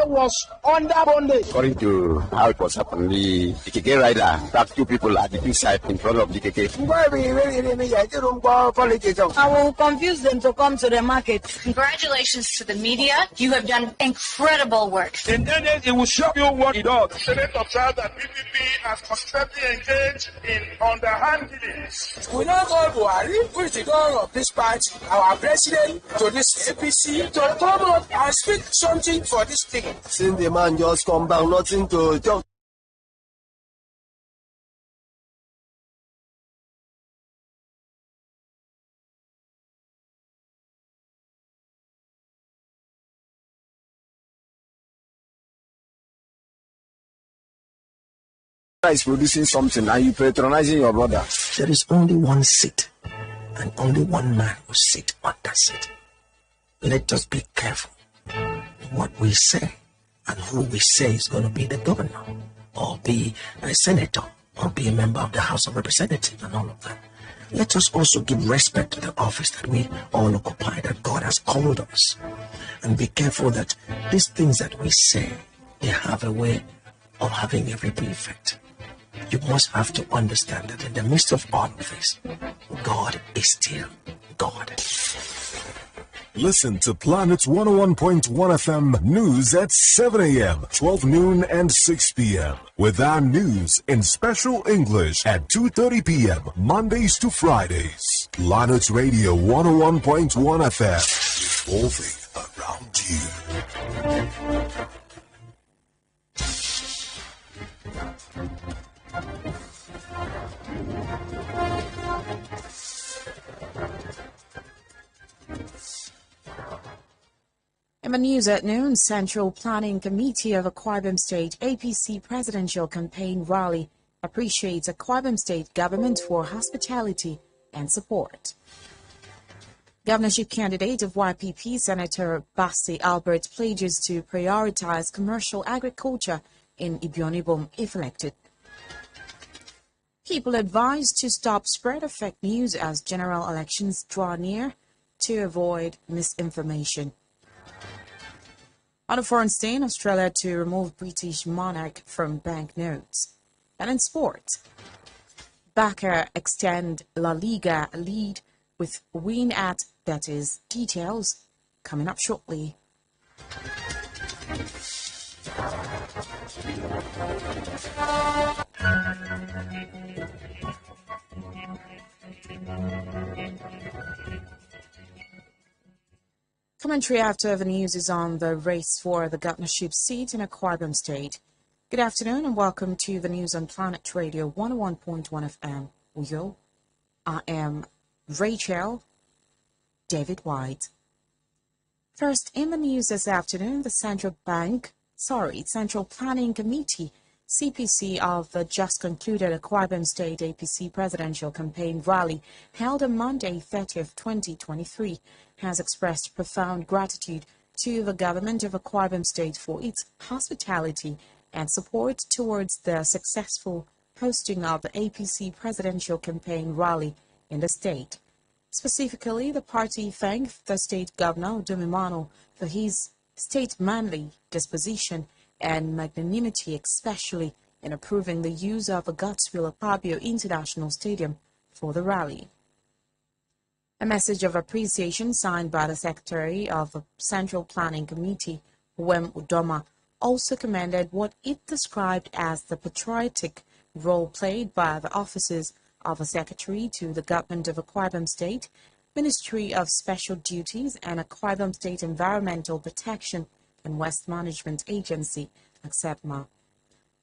was under bondage. According to how it was happening, the KK rider trapped 2 people at the hillside in front of the KK. I will confuse them to come to the market. Congratulations to the media. You have done incredible work. In 10 days, it will show you what it does. The Senate observed that PPP has consistently engaged in underhand dealings. We now call Buhari, who is the governor of this party, our president, to this APC, to come up and speak something for this thing. Since the man just come back, nothing to talk. Is producing something and you patronizing your brother. There is only one seat and only one man who sit on that seat. Let us be careful what we say and who we say is going to be the governor or be a senator or be a member of the House of Representatives and all of that. Let us also give respect to the office that we all occupy, that God has called us, and be careful that these things that we say, they have a way of having a ripple effect. You must have to understand that in the midst of all of this, God is still God. Listen to Planet's 101.1 FM news at 7 a.m., 12 noon, and 6 p.m. with our news in special English at 2:30 p.m., Mondays to Fridays. Planet's Radio 101.1 FM, evolving around you. In the news at noon, Central Planning Committee of Akwa Ibom State APC Presidential Campaign Rally appreciates Akwa Ibom State government for hospitality and support. Governorship candidate of YPP, Senator Bassey Albert, pledges to prioritize commercial agriculture in Ibiono Ibom if elected. People advised to stop spread of fake news as general elections draw near to avoid misinformation. On a foreign stain, Australia to remove British Monarch from Banknotes. And in sport, Barca extend La Liga lead with win at Betis. Details coming up shortly. Commentary after the news is on the race for the governorship seat in Akwa Ibom State. Good afternoon and welcome to the news on Planet Radio 101.1 FM. Uyo, I am Rachel David White. First, in the news this afternoon, the Central Planning Committee CPC of the just concluded Akwa Ibom State APC presidential campaign rally held on Monday, 30th, 2023, has expressed profound gratitude to the government of Akwa Ibom State for its hospitality and support towards the successful hosting of the APC presidential campaign rally in the state. Specifically, the party thanked the state governor, Ibiono, for his statesmanly disposition and magnanimity, especially in approving the use of the Godswill Akpabio International Stadium for the rally. A message of appreciation signed by the Secretary of the Central Planning Committee, Wem Udoma, also commended what it described as the patriotic role played by the officers of the Secretary to the Government of Akwa Ibom State, Ministry of Special Duties, and Akwa Ibom State Environmental Protection and Waste Management Agency, ACSEPMA.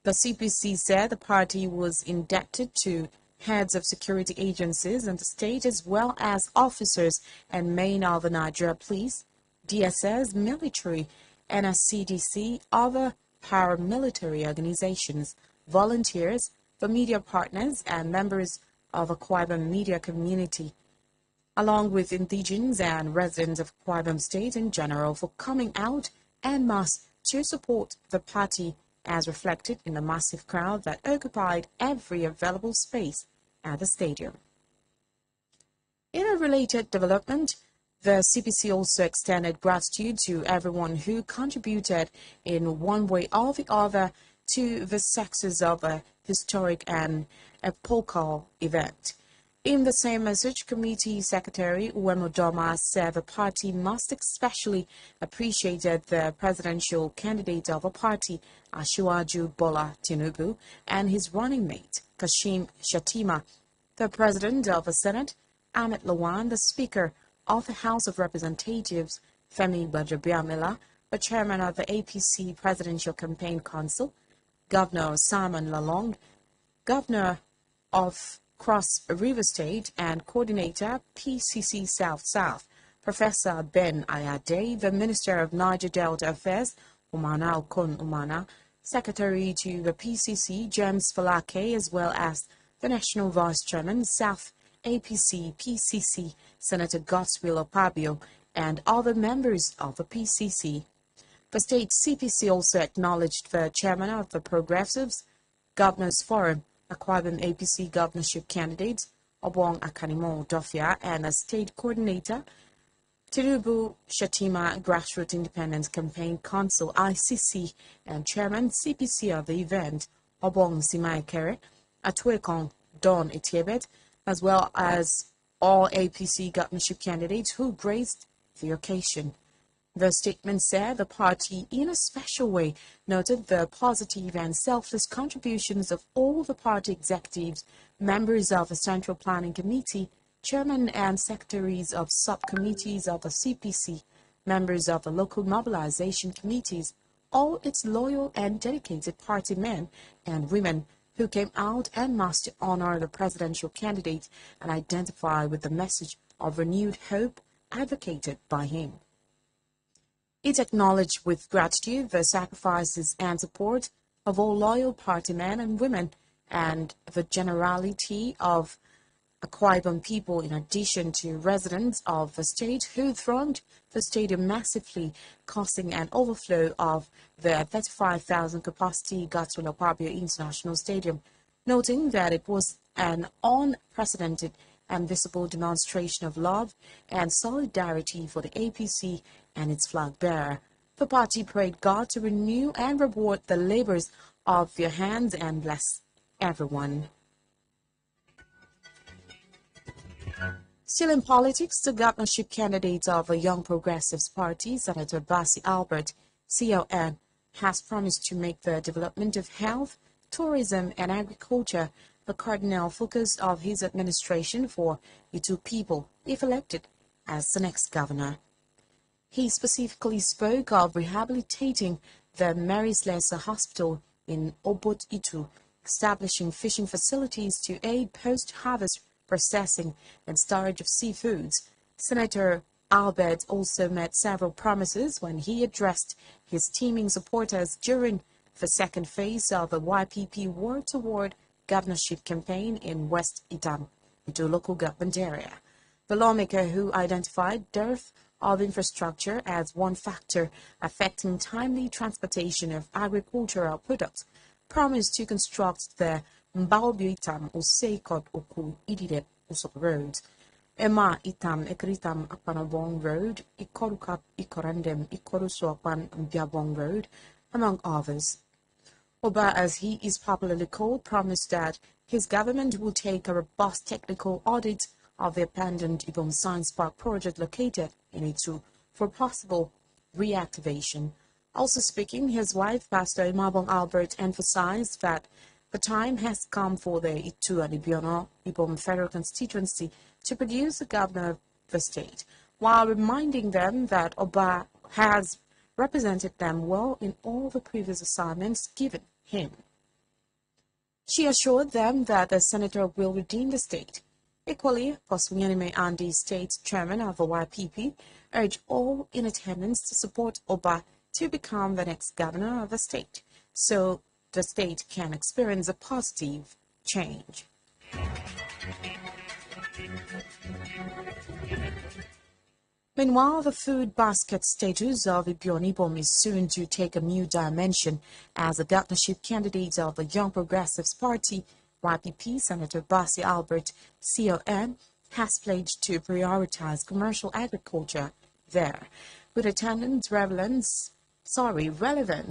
The CPC said the party was indebted to heads of security agencies in the state as well as officers and men of the Nigeria Police, DSS, military, NSCDC, other paramilitary organizations, volunteers, the media partners, and members of Akwa Ibom media community, along with indigenes and residents of Akwa Ibom State in general, for coming out en masse to support the party, as reflected in the massive crowd that occupied every available space at the stadium. In a related development, The CPC also extended gratitude to everyone who contributed in one way or the other to the success of a historic and epochal event. In the same message, Committee Secretary Uwemodoma said the party must especially appreciate the presidential candidate of the party, Asiwaju Bola Tinubu, and his running mate, Kashim Shettima, the President of the Senate, Ahmed Lawan, the Speaker of the House of Representatives, Femi Gbajabiamila, the Chairman of the APC Presidential Campaign Council, Governor Simon Lalong, Governor of Cross River State and Coordinator PCC South-South, Professor Ben Ayade, the Minister of Niger Delta Affairs, Umana Okon Umana, Secretary to the PCC, James Falake, as well as the National Vice Chairman, South APC, PCC, Senator Godswill Opabio, and other members of the PCC. The state CPC also acknowledged the chairman of the Progressives Governors Forum, Akwa Ibom APC governorship candidates, Obong Akanimo Dofia, and a state coordinator, Tinubu Shettima Grassroots Independence Campaign Council, ICC, and chairman CPC of the event, Obong Simai Kere, Atwekong Don Etiebet, as well as all APC governorship candidates who graced the occasion. The statement said the party, in a special way, noted the positive and selfless contributions of all the party executives, members of the Central Planning Committee, chairmen and secretaries of subcommittees of the CPC, members of the local mobilization committees, all its loyal and dedicated party men and women who came out en masse to honor the presidential candidate and identify with the message of renewed hope advocated by him. It acknowledged with gratitude the sacrifices and support of all loyal party men and women and the generality of Akwa Ibom people, in addition to residents of the state who thronged the stadium massively, causing an overflow of the 35,000 capacity Godswill Opabio International Stadium, noting that it was an unprecedented and visible demonstration of love and solidarity for the APC and its flag bearer. The party prayed God to renew and reward the labors of their hands and bless everyone. Still in politics, the governorship candidate of the Young Progressives Party, Senator Bassey Albert, CLN, has promised to make the development of health, tourism, and agriculture the cardinal focus of his administration for Itu people if elected as the next governor. He specifically spoke of rehabilitating the Mary Slessor Hospital in Obot Itu, establishing fishing facilities to aid post-harvest processing and storage of seafoods. Senator Albert also made several promises when he addressed his teeming supporters during the second phase of the YPP Word to Word governorship campaign in West Itam, Itu local government area. The lawmaker, who identified dearth of infrastructure as one factor affecting timely transportation of agricultural products, promised to construct the Mbaobi Itam Useikot Oku Ididet Usop Road, Emma Itam Ekritam Apanabong Road, Ikorukap Ikorandem Ikorusuapan Biabong Road, among others. Oba, as he is popularly called, promised that his government will take a robust technical audit of the abandoned Ibom Science Park project located in Itu for possible reactivation. Also speaking, his wife, Pastor Ibiono Albert, emphasized that the time has come for the Itu and Ibiono Ibom federal constituency to produce a governor of the state, while reminding them that Oba has represented them well in all the previous assignments given him. She assured them that the senator will redeem the state. Equally, Poswinyanime Andy, state chairman of the YPP, urged all in attendance to support Oba to become the next governor of the state, so the state can experience a positive change. Meanwhile, the food basket status of Ibiono Ibom is soon to take a new dimension as the governorship candidate of the Young Progressives Party, YPP, Senator Bassey Albert, CON, has pledged to prioritize commercial agriculture there, with attendant relevance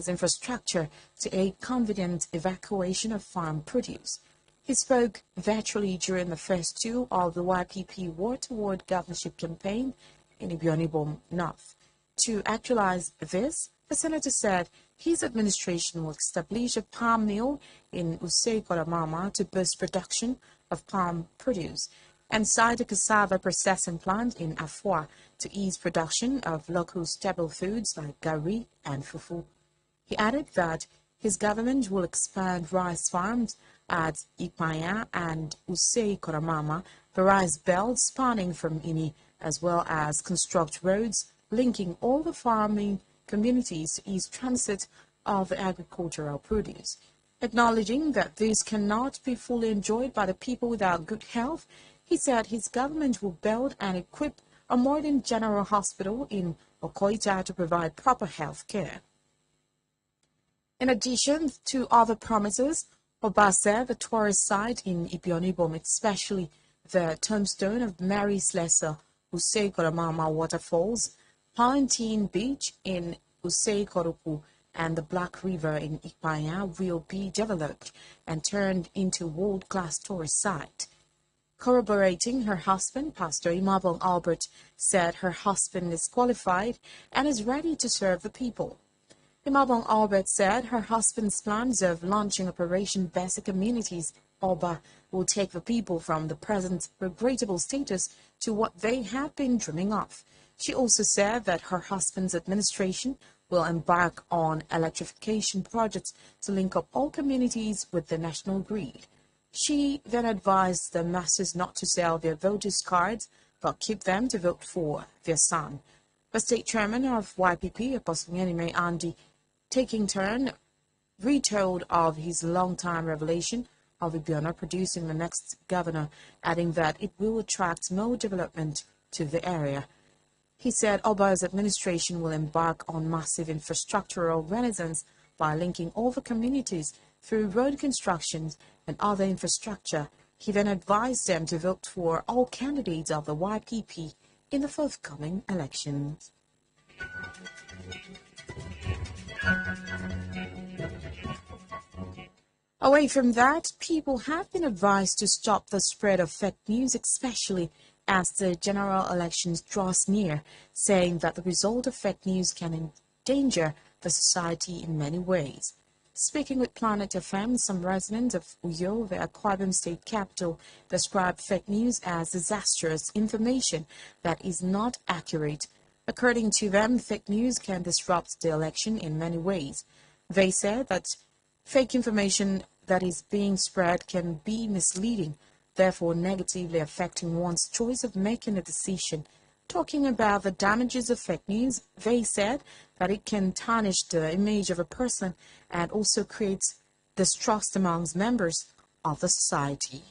infrastructure to aid convenient evacuation of farm produce. He spoke virtually during the first two of the YPP War Toward Governorship campaign in Ibiono Ibom North. To actualize this, the senator said his administration will establish a palm mill in Useikoramama to boost production of palm produce, and site a cassava processing plant in Akwa to ease production of local staple foods like gari and fufu. He added that his government will expand rice farms at Ipaya and Useikoramama, the rice belt spanning from Ini, as well as construct roads linking all the farming communities to ease transit of agricultural produce. Acknowledging that this cannot be fully enjoyed by the people without good health, he said his government will build and equip a modern general hospital in Okoita to provide proper health care. In addition to other promises, Oba said the tourist site in Ibiono Ibom, especially the tombstone of Mary Slessor, Useikoramama Waterfalls, Palantine Beach in Useikoroku, and the Black River in Ipaya will be developed and turned into world-class tourist site. Corroborating her husband, Pastor Ibiono Albert said her husband is qualified and is ready to serve the people. Ibiono Albert said her husband's plans of launching Operation Bassey Communities Oba will take the people from the present regrettable status to what they have been dreaming of. She also said that her husband's administration will embark on electrification projects to link up all communities with the national grid. She then advised the masses not to sell their voters' cards, but keep them to vote for their son. The state chairman of YPP, Apostle Yenime Andy, taking turn, retold of his long-time revelation of Ibiono producing the next governor, adding that it will attract more development to the area. He said Oba's administration will embark on massive infrastructural renaissance by linking all the communities through road constructions and other infrastructure. He then advised them to vote for all candidates of the YPP in the forthcoming elections. Away from that, people have been advised to stop the spread of fake news, especially as the general elections draws near, saying that the result of fake news can endanger the society in many ways. Speaking with Planet FM, some residents of Uyo, the Akwa Ibom state capital, described fake news as disastrous information that is not accurate. According to them, fake news can disrupt the election in many ways. They said that fake information that is being spread can be misleading, therefore negatively affecting one's choice of making a decision. Talking about the damages of fake news, they said that it can tarnish the image of a person and also creates distrust amongst members of the society.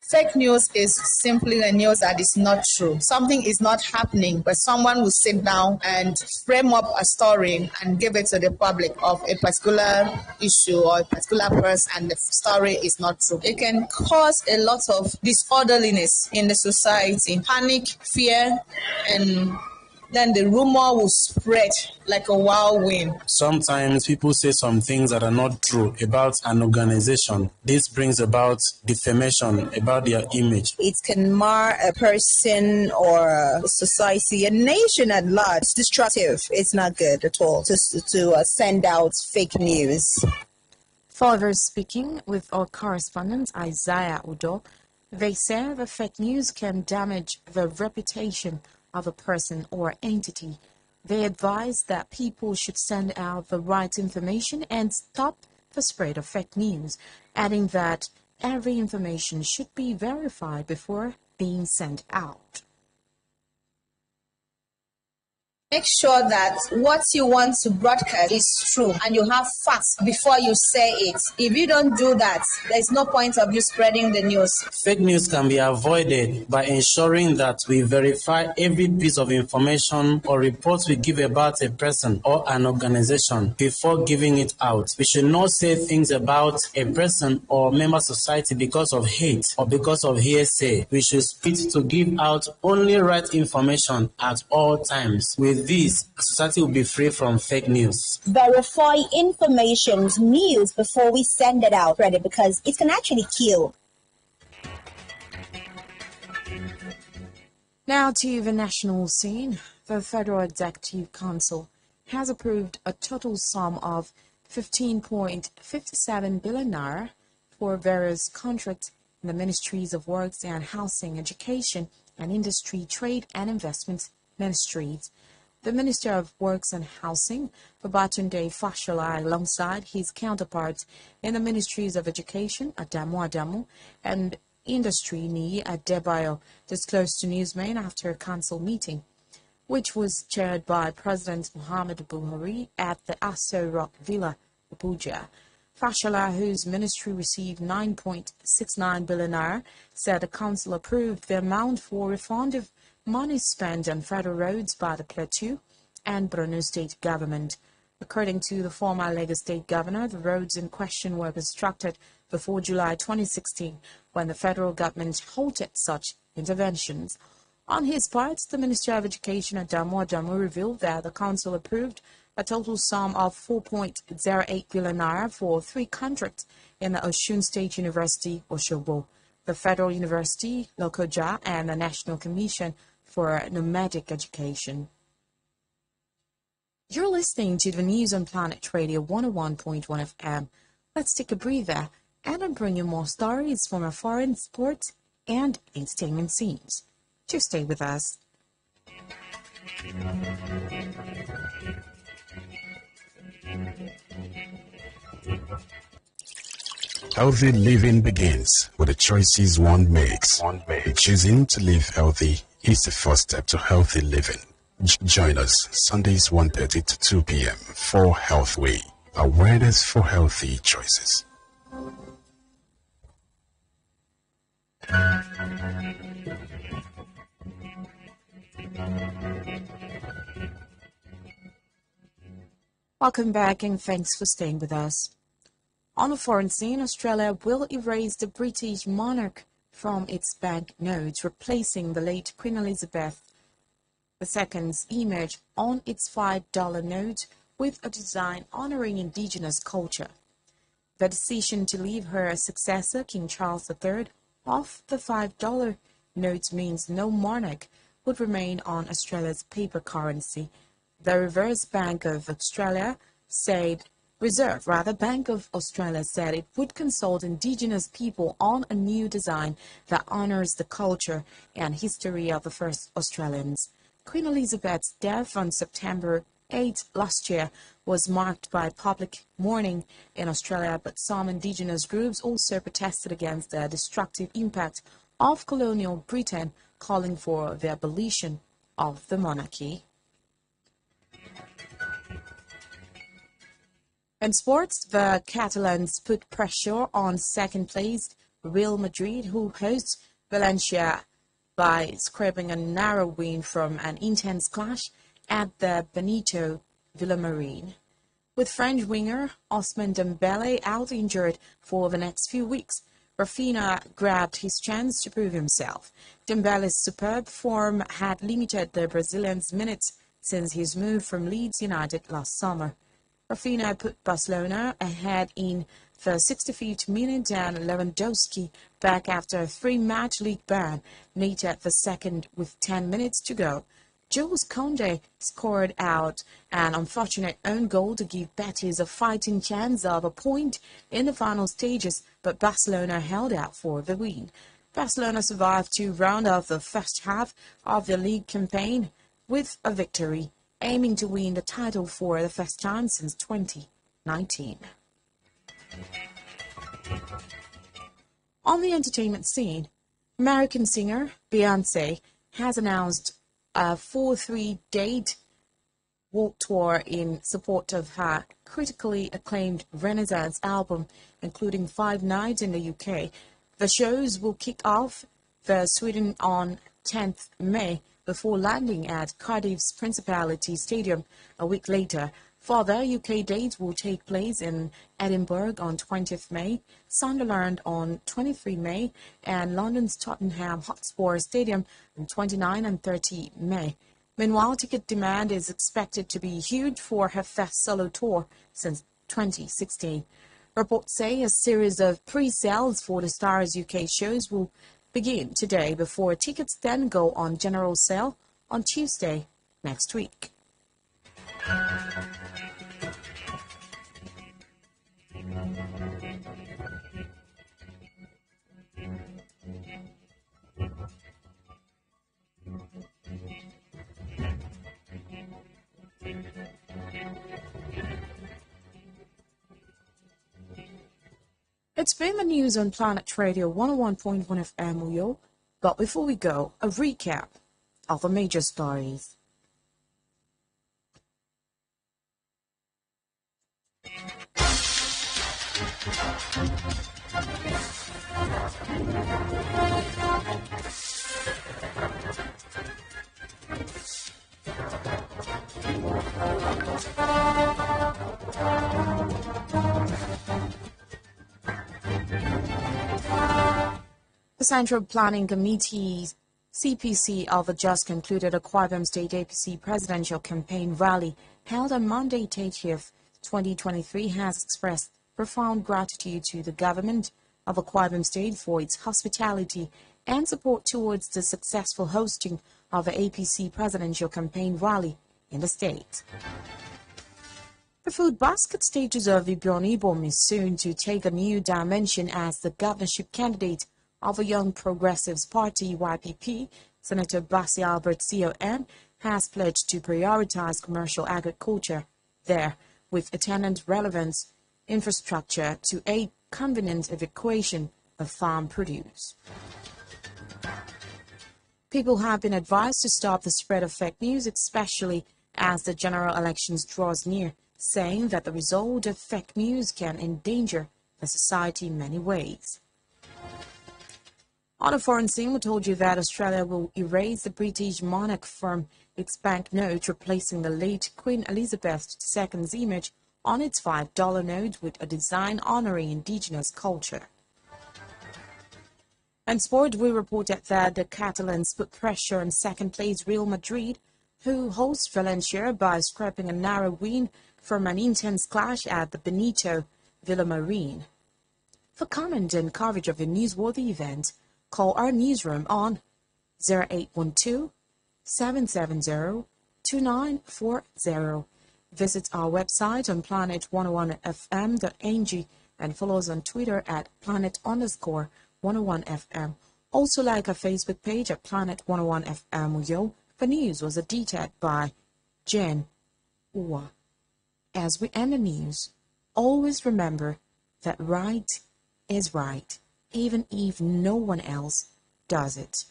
Fake news is simply a news that is not true. Something is not happening, but someone will sit down and frame up a story and give it to the public of a particular issue or a particular person, and the story is not true. It can cause a lot of disorderliness in the society, panic, fear, and then the rumor will spread like a whirlwind. Sometimes people say some things that are not true about an organization. This brings about defamation about their image. It can mar a person or a society, a nation at large. It's destructive. It's not good at all to send out fake news. Further speaking with our correspondent Isaiah Udo, they say the fake news can damage the reputation of a person or entity. They advise that people should send out the right information and stop the spread of fake news, adding that every information should be verified before being sent out. Make sure that what you want to broadcast is true and you have facts before you say it. If you don't do that, there's no point of you spreading the news. Fake news can be avoided by ensuring that we verify every piece of information or report we give about a person or an organization before giving it out. We should not say things about a person or member society because of hate or because of hearsay. We should speak to give out only right information at all times. With this, society will be free from fake news. Verify information's news before we send it out, Reddit, because it can actually kill. Now to the national scene. The Federal Executive Council has approved a total sum of 15.57 billion naira for various contracts in the Ministries of Works and Housing, Education and Industry, Trade and Investment Ministries. The Minister of Works and Housing, Babatunde Fashola, alongside his counterparts in the Ministries of Education, Adamu, and Industry, Ni Adebayo, disclosed to newsmen after a council meeting, which was chaired by President Muhammadu Buhari at the Aso Rock Villa, Abuja. Fashola, whose ministry received 9.69 billion naira, said the council approved the amount for refund of money spent on federal roads by the Plateau and Borno state government. According to the former Lagos state governor, the roads in question were constructed before July 2016, when the federal government halted such interventions. On his part, the Minister of Education, Adamu, revealed that the council approved a total sum of 4.08 billion naira for 3 contracts in the Osun State University, Osogbo, the Federal University, Lokoja, and the National Commission for Nomadic Education. You're listening to the news on Planet Radio 101.1 FM. Let's take a breather and I'll bring you more stories from our foreign sports and entertainment scenes. Just stay with us. Healthy living begins with the choices one makes. Choosing to live healthy is the first step to healthy living. Join us Sundays 1:30 to 2 p.m. for Health Way, awareness for healthy choices. Welcome back and thanks for staying with us. On the foreign scene, Australia will erase the British monarch from its banknotes, replacing the late Queen Elizabeth II's image on its $5 note with a design honoring indigenous culture. The decision to leave her successor, King Charles III, off the $5 notes means no monarch would remain on Australia's paper currency. The Bank of Australia said it would consult indigenous people on a new design that honors the culture and history of the first Australians. Queen Elizabeth's death on September 8 last year was marked by public mourning in Australia, but some indigenous groups also protested against the destructive impact of colonial Britain, calling for the abolition of the monarchy. In sports, the Catalans put pressure on second-placed Real Madrid, who hosts Valencia, by scraping a narrow win from an intense clash at the Benito Villamarín. With French winger Ousmane Dembélé out injured for the next few weeks, Rafinha grabbed his chance to prove himself. Dembele's superb form had limited the Brazilian's minutes since his move from Leeds United last summer. Rafinha put Barcelona ahead in the 65th minute, and Lewandowski, back after a 3-match league ban, needed the second with 10 minutes to go. Jules Koundé scored out an unfortunate own goal to give Betis a fighting chance of a point in the final stages, but Barcelona held out for the win. Barcelona survived to round off the first half of the league campaign with a victory, aiming to win the title for the first time since 2019. On the entertainment scene, American singer Beyoncé has announced a 4-3 date World Tour in support of her critically acclaimed Renaissance album, including 5 nights in the UK. The shows will kick off for Sweden on 10th May before landing at Cardiff's Principality Stadium a week later. Further UK dates will take place in Edinburgh on 20th May, Sunderland on 23 May, and London's Tottenham Hotspur Stadium on 29 and 30 May. Meanwhile, ticket demand is expected to be huge for her first solo tour since 2016. Reports say a series of pre-sales for the Stars UK shows will begin today before tickets then go on general sale on Tuesday next week. It's been the news on Planet Radio 101.1 FM Uyo, but before we go, a recap of the major stories. The Central Planning Committee, CPC, of the just concluded Akwa Ibom State APC presidential campaign rally held on Monday, 30th, 2023, has expressed profound gratitude to the government of Akwa Ibom State for its hospitality and support towards the successful hosting of the APC presidential campaign rally in the state. The food basket status of Ibiono Ibom is soon to take a new dimension as the governorship candidate of a Young Progressives Party, YPP, Senator Bassey Albert, CON, has pledged to prioritize commercial agriculture there with attendant relevance infrastructure to aid convenient evacuation of farm produce. People have been advised to stop the spread of fake news, especially as the general elections draws near, saying that the result of fake news can endanger the society in many ways. On a foreign scene, we told you that Australia will erase the British monarch from its banknote, replacing the late Queen Elizabeth II's image on its $5 note with a design honoring indigenous culture. And sport, we reported that the Catalans put pressure on second-place Real Madrid, who host Valencia by scraping a narrow win from an intense clash at the Benito Villamarín. For comment and coverage of a newsworthy event, call our newsroom on 0812-770-2940. Visit our website on planet101fm.ng and follow us on Twitter at planet_101fm. Also like our Facebook page at planet101fm Uyo. The news was edited by Jen Uwa. As we end the news, always remember that right is right, even if no one else does it.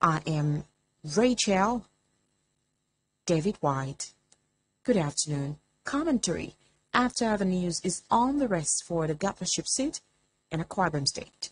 I am Rachel David White. Good afternoon. Commentary after the news is on the rest for the governorship seat in Akwa Ibom State.